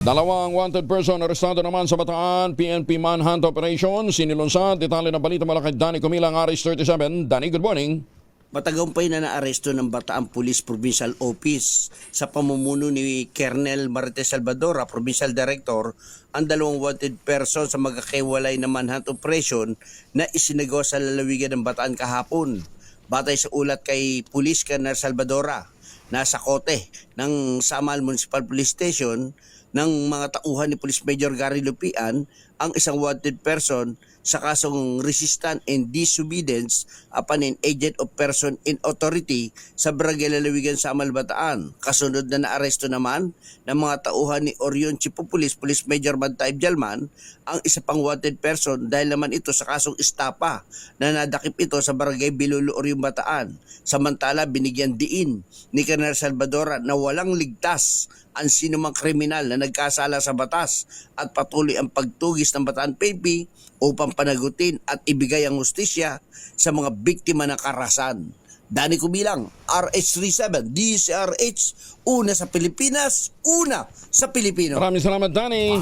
Dalawang wanted person arestado naman sa Bataan, PNP Manhunt Operation. Sinilunsad, detalye ng balita mula kay Danny Cumilang, RH37. Danny, good morning. Matagumpay na naaresto ng Bataan Police Provincial Office sa pamumuno ni Colonel Marites Salvadora, Provincial Director, ang dalawang wanted person sa magkakaiwalay na manhunt operation na isinagawa sa lalawigan ng Bataan kahapon. Batay sa ulat kay Police Colonel Salvadora, nasa kote ng Samal Municipal Police Station ng mga tauhan ni Police Major Gary Lupian ang isang wanted person sa kasong resistance and disobedience upon an agent of person in authority sa Barangay Lalawigan sa Samal, Bataan. Kasunod na naaresto naman ng mga tauhan ni Orion Chief of Police, Police Major Bantay Jalman, ang isa pang wanted person dahil naman ito sa kasong estapa na nadakip ito sa Barangay Bilulo, Orion, Bataan. Samantala, binigyan diin ni Colonel Salvadora na walang ligtas ang sinumang kriminal na nagkasala sa batas at patuloy ang pagtugis ng Bataan PNP upang panagutin at ibigay ang hustisya sa mga biktima ng karahasan. Danny Cumilang, RH37, DCRH, una sa Pilipinas, una sa Pilipino. Maraming salamat, Danny.